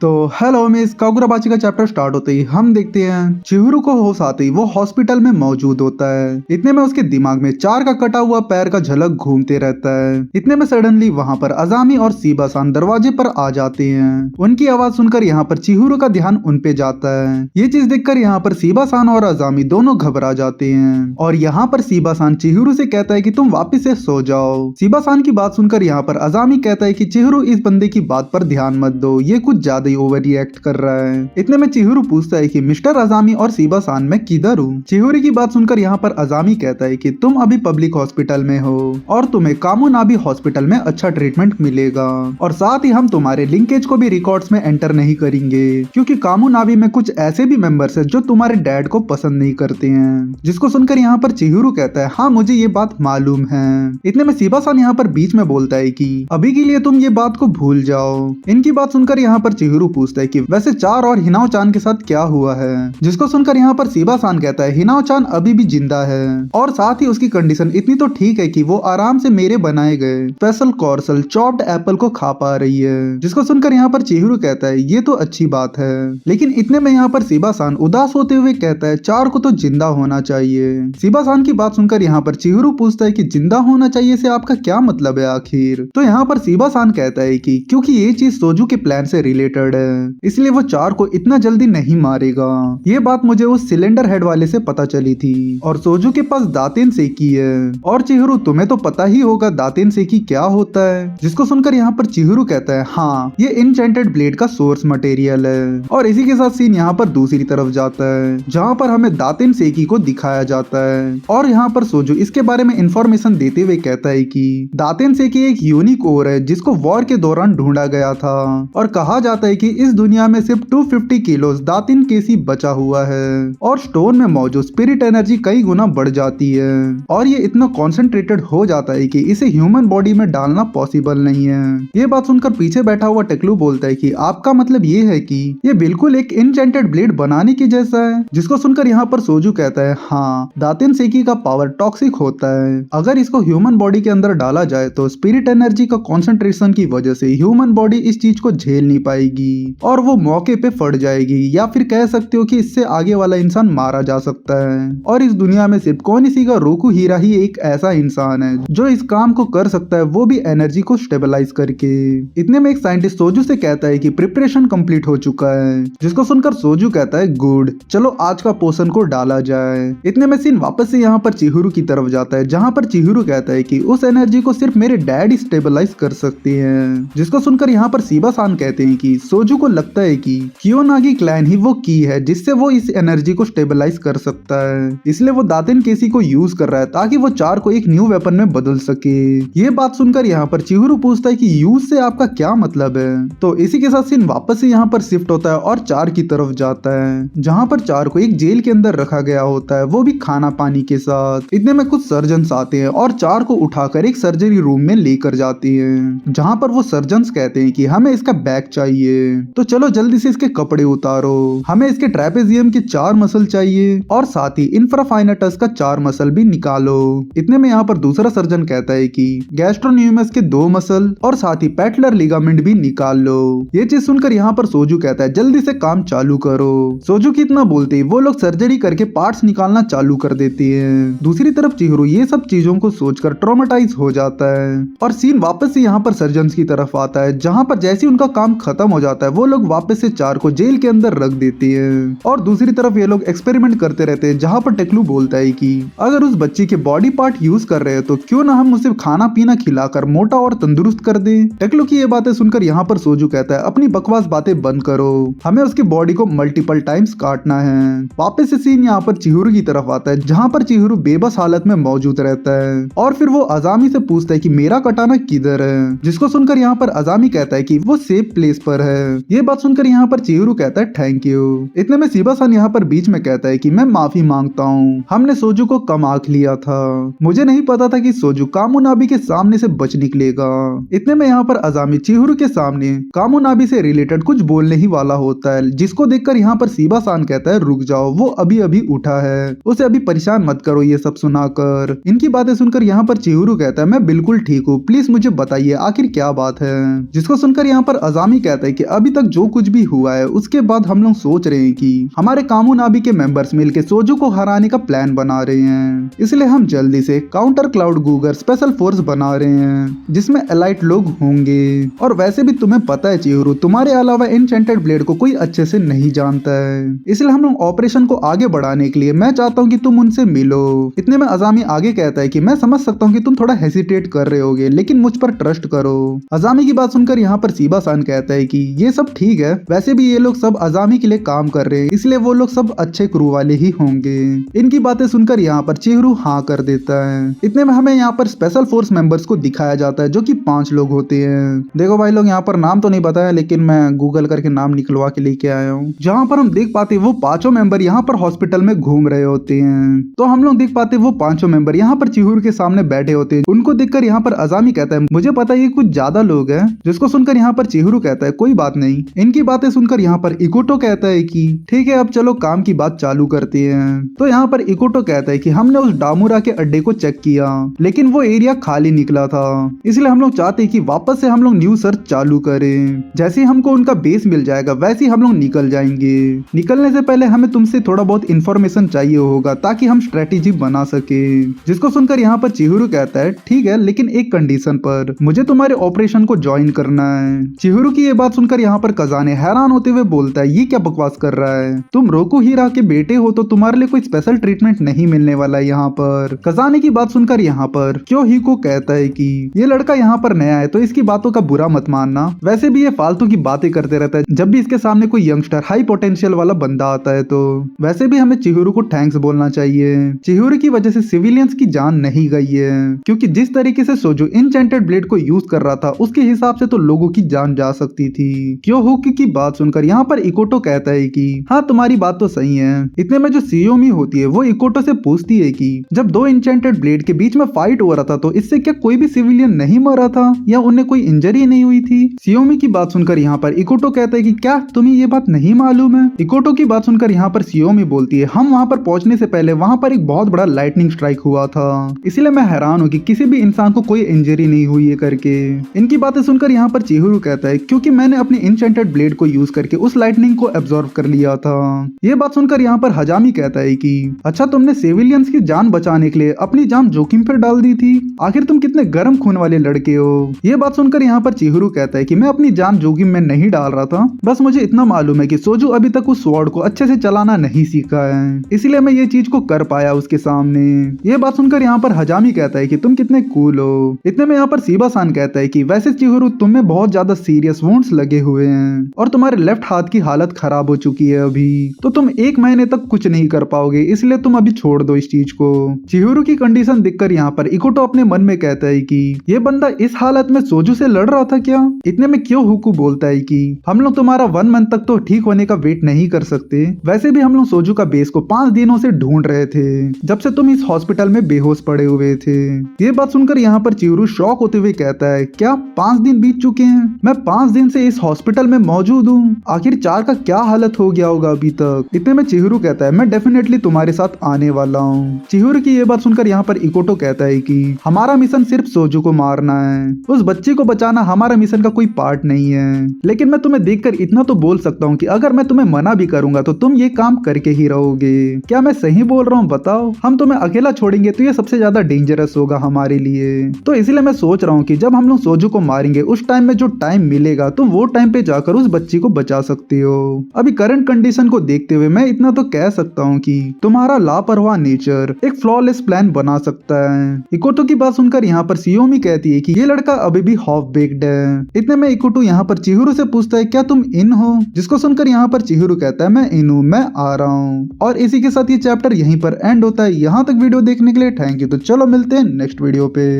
तो hello miss कागुराबाची का chapter start होते ही हम देखते हैं चिहिरू को होश आते ही वो हॉस्पिटल में मौजूद होता है। इतने में उसके दिमाग में चार का कटा हुआ पैर का झलक घूमते रहता है। इतने में सडनली वहाँ पर अजामी और सीबा-सान दरवाजे पर आ जाते हैं। उनकी आवाज सुनकर यहाँ पर चिहिरू का ध्यान उन पे जाता है। ये चीज देखकर यहाँ पर सीबा-सान और अजामी दोनों घबरा जाते हैं और यहाँ पर सीबा-सान चिहिरू से कहता है कि तुम वापिस से सो जाओ। सीबा-सान की बात सुनकर यहाँ पर अजामी कहता है कि चिहिरू इस बंदे की बात पर ध्यान मत दो, ये कुछ ज्यादा ओवर रिएक्ट कर रहा है। इतने में चिहिरू पूछता है कि मिस्टर अजामी और सीबा-सान मैं किधर हूँ। चिहिरू की बात सुनकर यहाँ पर अजामी कहता है कि तुम अभी पब्लिक हॉस्पिटल में हो और तुम्हें कामुनाबी हॉस्पिटल में अच्छा ट्रीटमेंट मिलेगा और साथ ही हम तुम्हारे लिंकेज को भी रिकॉर्ड्स में एंटर नहीं करेंगे क्योंकि कामुनाबी में कुछ ऐसे भी मेंबर्स है जो तुम्हारे डैड को पसंद नहीं करते हैं। जिसको सुनकर यहाँ पर चिहिरू कहता है हाँ मुझे ये बात मालूम है। इतने में सीबा-सान यहाँ पर बीच में बोलता है कि अभी के लिए तुम ये बात को भूल जाओ। इनकी बात सुनकर यहाँ पर चिहिरू पूछता है कि वैसे चार और हिनाओ चान के साथ क्या हुआ है। जिसको सुनकर यहाँ पर सीबा-सान कहता है हिनाओ चान अभी भी जिंदा है और साथ ही उसकी कंडीशन इतनी तो ठीक है कि वो आराम से मेरे बनाए गए स्पेशल कॉर्सल चॉप्ड एप्पल को खा पा रही है। जिसको सुनकर यहाँ पर चिहिरू कहता है ये तो अच्छी बात है। लेकिन इतने में यहाँ पर सीबा-सान उदास होते हुए कहता है चार को तो जिंदा होना चाहिए। सीबा-सान की बात सुनकर यहाँ पर चिहिरू पूछता है कि जिंदा होना चाहिए से आपका क्या मतलब है आखिर। तो यहाँ पर सीबा-सान कहता है कि क्योंकि ये चीज सोजू के प्लान से रिलेटेड है इसलिए वो चार को इतना जल्दी नहीं मारेगा। ये बात मुझे उस सिलेंडर हेड वाले से पता चली थी और सोजू के पास दातेन सेकी है। और चिहिरू तुम्हें तो पता ही होगा दातेन सेकी क्या होता है। जिसको सुनकर यहाँ पर चिहिरू कहता है हाँ ये इनचेंटेड ब्लेड का सोर्स मटेरियल है। और इसी के साथ सीन यहाँ पर दूसरी तरफ जाता है जहाँ पर हमें दातेन सेकी को दिखाया जाता है और यहाँ पर सोजू इसके बारे में इंफॉर्मेशन देते हुए कहता है कि दातेन सेकी एक यूनिक ओर है जिसको वॉर के दौरान ढूंढा गया था और कहा जाता है कि इस दुनिया में सिर्फ 250 किलो दातिन केसी बचा हुआ है और स्टोन में मौजूद स्पिरिट एनर्जी कई गुना बढ़ जाती है और ये इतना कॉन्सेंट्रेटेड हो जाता है कि इसे ह्यूमन बॉडी में डालना पॉसिबल नहीं है। ये बात सुनकर पीछे बैठा हुआ टेक्लू बोलता है कि आपका मतलब ये है कि ये बिल्कुल एक इनचेंटेड ब्लेड बनाने की जैसा है। जिसको सुनकर यहाँ पर सोजू कहता है हाँ दातिन सेकी का पावर टॉक्सिक होता है। अगर इसको ह्यूमन बॉडी के अंदर डाला जाए तो स्पिरिट एनर्जी का कॉन्सेंट्रेशन की वजह से ह्यूमन बॉडी इस चीज को झेल नहीं पाएगी और वो मौके पे फट जाएगी या फिर कह सकते हो कि इससे आगे वाला इंसान मारा जा सकता है। और इस दुनिया में सिर्फ कोनिशिगा रोकू हीरा ही एक ऐसा इंसान है जो इस काम को कर सकता है, वो भी एनर्जी को स्टेबलाइज करके। इतने में एक साइंटिस्ट सोजू से कहता है कि प्रिपरेशन कंप्लीट हो चुका है। जिसको सुनकर सोजू कहता है गुड चलो आज का पोषण को डाला जाए। इतने में सीन वापस से यहाँ पर चिहिरू की तरफ जाता है जहाँ पर चिहिरू कहता है कि उस एनर्जी को सिर्फ मेरे डैड स्टेबलाइज कर सकते हैं। जिसको सुनकर यहाँ पर सीबा-सान कहते हैं कि सोजू को लगता है कि कियोनागी क्लैन ही वो की है जिससे वो इस एनर्जी को स्टेबलाइज कर सकता है, इसलिए वो दातेन केसी को यूज कर रहा है ताकि वो चार को एक न्यू वेपन में बदल सके। ये बात सुनकर यहाँ पर चिहिरू पूछता है कि यूज से आपका क्या मतलब है। तो इसी के साथ सीन वापस से यहाँ पर शिफ्ट होता है और चार की तरफ जाता है जहाँ पर चार को एक जेल के अंदर रखा गया होता है, वो भी खाना पानी के साथ। इतने में कुछ सर्जन्स आते हैं और चार को उठाकर एक सर्जरी रूम में लेकर जाते हैं जहाँ पर वो सर्जन्स कहते हैं कि हमें इसका बैक चाहिए तो चलो जल्दी से इसके कपड़े उतारो, हमें इसके ट्रेपेजियम के 4 मसल चाहिए और साथ ही इंफ्राफाइनेटस का 4 मसल भी निकालो। इतने में यहाँ पर दूसरा सर्जन कहता है कि गैस्ट्रोन्यूमस के 2 मसल और साथ ही पैटलर लिगामेंट भी निकाल लो। ये चीज सुनकर यहाँ पर सोजू कहता है जल्दी से काम चालू करो। सोजू कितना बोलते ही वो लोग सर्जरी करके पार्ट्स निकालना चालू कर देते हैं। दूसरी तरफ चिहिरू ये सब चीजों को सोचकर ट्रॉमेटाइज हो जाता है और सीन वापस से यहाँ पर सर्जन्स की तरफ आता है जहाँ पर जैसे उनका काम खत्म हो जाता है वो लोग वापस से चार को जेल के अंदर रख देते हैं। और दूसरी तरफ ये लोग एक्सपेरिमेंट करते रहते हैं जहाँ पर टेक्लू बोलता है कि अगर उस बच्चे के बॉडी पार्ट यूज कर रहे हैं तो क्यों ना हम उसे खाना पीना खिलाकर मोटा और तंदुरुस्त कर दें। टेक्लू की ये बातें सुनकर यहाँ पर सोजू कहता है अपनी बकवास बातें बंद करो, हमें उसकी बॉडी को मल्टीपल टाइम्स काटना है। वापस से सीन यहाँ पर चिहिरू की तरफ आता है जहाँ पर चिहिरू बेबस हालत में मौजूद रहता है और फिर वो अजामी से पूछता है कि मेरा कटाना किधर है। जिसको सुनकर यहाँ पर अजामी कहता है कि वो सेफ प्लेस पर है। ये बात सुनकर यहाँ पर चिहिरू कहता है थैंक यू। इतने में सीबा-सान यहाँ पर बीच में कहता है कि मैं माफी मांगता हूँ, हमने सोजू को कम आंक लिया था, मुझे नहीं पता था कि सोजू कामुनाबी के सामने से बच निकलेगा। इतने में यहाँ पर अजामी चिहिरू के सामने कामुनाबी से रिलेटेड कुछ बोलने ही वाला होता है जिसको देखकर यहाँ पर सीबा-सान कहता है रुक जाओ, वो अभी अभी उठा है, उसे अभी परेशान मत करो ये सब सुनाकर। इनकी बातें सुनकर यहाँ पर चिहिरू कहता है मैं बिल्कुल ठीक हूँ, प्लीज मुझे बताइए आखिर क्या बात है। जिसको सुनकर यहाँ पर अजामी कहता है कि अभी तक जो कुछ भी हुआ है उसके बाद हम लोग सोच रहे हैं कि हमारे कामू नाबी के मेंबर्स मिलके सोजू को हराने का प्लान बना रहे हैं। इसलिए हम जल्दी से काउंटर क्लाउड गूगर स्पेशल फोर्स बना रहे हैं जिसमें एलाइट लोग होंगे। और वैसे भी तुम्हें पता है चिहिरू, तुम्हारे अलावा एन्चेंटेड ब्लेड को कोई अच्छे से नहीं जानता है। इसलिए हम लोग ऑपरेशन को आगे बढ़ाने के लिए मैं चाहता हूँ कि तुम उनसे मिलो। इतने में अजामी आगे कहता है कि मैं समझ सकता हूँ कि तुम थोड़ा हेसिटेट कर रहे होगे, लेकिन मुझ पर ट्रस्ट करो। अजामी की बात सुनकर यहाँ पर सीबा सान कहता है कि ये सब ठीक है, वैसे भी ये लोग सब अजामी के लिए काम कर रहे हैं, इसलिए वो लोग सब अच्छे क्रू वाले ही होंगे। इनकी बातें सुनकर यहाँ पर चिहिरू हाँ कर देता है। इतने में हमें यहाँ पर स्पेशल फोर्स मेंबर्स को दिखाया जाता है जो कि 5 लोग होते हैं। देखो भाई लोग, यहाँ पर नाम तो नहीं बताया, लेकिन मैं गूगल करके नाम निकलवा के लेके आया हूँ। जहाँ पर हम देख पाते वो 5 मेंबर यहाँ पर हॉस्पिटल में घूम रहे होते हैं। तो हम लोग देख पाते वो 5 मेंबर यहाँ पर चिहिरू के सामने बैठे होते हैं। उनको देखकर यहाँ पर अजामी कहता है मुझे पता है ये कुछ ज्यादा लोग हैं। जिसको सुनकर यहाँ पर चिहिरू कहता है कोई बात नहीं। इनकी बातें सुनकर यहाँ पर इकोटो कहता है कि ठीक है अब चलो काम की बात चालू करते हैं। तो यहाँ पर इकोटो कहता है कि हमने उस डामुरा के अड्डे को चेक किया, लेकिन वो एरिया खाली निकला था, इसलिए हम लोग चाहते हैं कि वापस से हम लोग न्यू सर्च चालू करें। जैसे ही हमको उनका बेस मिल जाएगा वैसे ही हम लोग निकल जाएंगे। निकलने से पहले हमें तुमसे थोड़ा बहुत इन्फॉर्मेशन चाहिए होगा ताकि हम स्ट्रेटेजी बना सके। जिसको सुनकर यहाँ पर चिहिरू कहता है ठीक है, लेकिन एक कंडीशन पर, मुझे तुम्हारे ऑपरेशन को ज्वाइन करना है। चिहिरू की ये बात सुनकर यहाँ पर कजाने हैरान होते हुए बोलता है ये क्या बकवास कर रहा है, तुम रोको हीरा के बेटे हो तो तुम्हारे लिए कोई स्पेशल ट्रीटमेंट नहीं मिलने वाला है यहाँ पर। कजाने की बात सुनकर यहाँ पर क्यों ही को कहता है कि ये लड़का यहाँ पर नया है तो इसकी बातों का बुरा मत मानना, वैसे भी ये फालतू की बातें करते रहता है जब भी इसके सामने कोई यंगस्टर हाई पोटेंशियल वाला बंदा आता है। तो वैसे भी हमें चिहिरू को थैंक्स बोलना चाहिए। चिहिरू की वजह से सिविलियंस की जान नहीं गई है, क्योंकि जिस तरीके से सोजू इनचेंटेड ब्लेड को यूज कर रहा था उसके हिसाब से तो लोगों की जान जा सकती थी। क्यों हुक की बात सुनकर यहाँ पर इकोटो कहता है कि हाँ तुम्हारी बात तो सही है। इतने में जो सियोमी होती है वो इकोटो से पूछती है कि जब 2 इनचेंटेड ब्लेड के बीच में फाइट हो रहा था तो इससे क्या कोई भी सिविलियन नहीं मरा था या उन्हें कोई इंजरी नहीं हुई थी। सियोमी की बात सुनकर यहाँ पर इकोटो कहता है कि क्या तुम्हें ये बात नहीं मालूम है। इकोटो की बात सुनकर यहाँ पर सियोमी बोलती है हम वहाँ पर पहुंचने से पहले वहाँ पर एक बहुत बड़ा लाइटनिंग स्ट्राइक हुआ था, इसलिए मैं हैरान हूँ कि किसी भी इंसान को कोई इंजरी नहीं हुई है करके। इनकी बातें सुनकर यहाँ पर चिहिरू कहता है क्योंकि मैंने अपने इनचेंटेड ब्लेड को यूज करके उस लाइटनिंग को एब्जॉर्ब कर लिया था। ये बात सुनकर यहाँ पर हजामी कहता है कि अच्छा तुमने सिविलियंस की जान बचाने के लिए अपनी जान जोखिम पर डाल दी थी, आखिर तुम कितने गर्म खून वाले लड़के हो। ये बात सुनकर यहाँ पर चिहिरू कहता है कि मैं अपनी जान जोखिम में नहीं डाल रहा था, बस मुझे इतना मालूम है कि सोजू अभी तक उस स्वॉर्ड को अच्छे से चलाना नहीं सीखा है, इसलिए मैं ये चीज को कर पाया उसके सामने। ये बात सुनकर यहाँ पर हजामी कहता है कि तुम कितने कूल हो। इतने में यहाँ पर सीबा सान कहता है कि वैसे चिहिरू तुम्हें बहुत ज्यादा सीरियस वुंड्स लगे हुए हैं और तुम्हारे लेफ्ट हाथ की हालत खराब हो चुकी है अभी, तो तुम 1 महीने तक कुछ नहीं कर पाओगे, इसलिए तुम अभी छोड़ दो इस चीज को। चिहिरू की कंडीशन देखकर यहाँ पर इकोटो अपने मन में कहता है कि ये बंदा इस हालत में सोजू से लड़ रहा था क्या। इतने में क्यों हुकू बोलता है कि हम लोग तुम्हारा 1 मंथ तक तो ठीक होने का वेट नहीं कर सकते, वैसे भी हम लोग सोजू का बेस को 5 दिनों से ढूंढ रहे थे जब से तुम इस हॉस्पिटल में बेहोश पड़े हुए थे। ये बात सुनकर यहाँ पर चिहिरू शॉक होते हुए कहता है क्या 5 दिन बीत चुके हैं, मैं 5 दिन से इस हॉस्पिटल में मौजूद हूँ, आखिर 4 का क्या हालत हो गया होगा अभी तक। इतने में चिहिरू कहता है मैं डेफिनेटली तुम्हारे साथ आने वाला हूँ। चिहिरू की ये बात सुनकर यहाँ पर इकोटो कहता है कि हमारा मिशन सिर्फ सोजू को मारना है, उस बच्चे को बचाना हमारा मिशन का कोई पार्ट नहीं है, लेकिन मैं तुम्हें देखकर इतना तो बोल सकता हूँ कि अगर मैं तुम्हें मना भी करूंगा तो तुम ये काम करके ही रहोगे। क्या मैं सही बोल रहा हूँ बताओ, हम तुम्हें अकेला छोड़ेंगे तो ये सबसे ज्यादा डेंजरस होगा हमारे लिए, तो इसलिए मैं सोच रहा हूँ कि जब हम लोग सोजू को मारेंगे उस टाइम में जो टाइम मिलेगा तुम वो टाइम पे जाकर उस बच्ची को बचा सकते हो। अभी करंट कंडीशन को देखते हुए मैं इतना तो कह सकता हूँ कि तुम्हारा लापरवाह नेचर एक फ्लॉलेस प्लान बना सकता है। इकोटो की बात सुनकर यहाँ पर सियोमी कहती है कि ये लड़का अभी भी हाफ बेक्ड है। इतने में इकोटो यहाँ पर चिहिरू से पूछता है क्या तुम इन हो, जिसको सुनकर यहाँ पर चिहिरू कहता है मैं इन हूँ, मैं आ रहा हूँ। और इसी के साथ ये चैप्टर यहीं पर एंड होता है। यहाँ तक वीडियो देखने के लिए थैंक यू। तो चलो मिलते हैं नेक्स्ट वीडियो पे।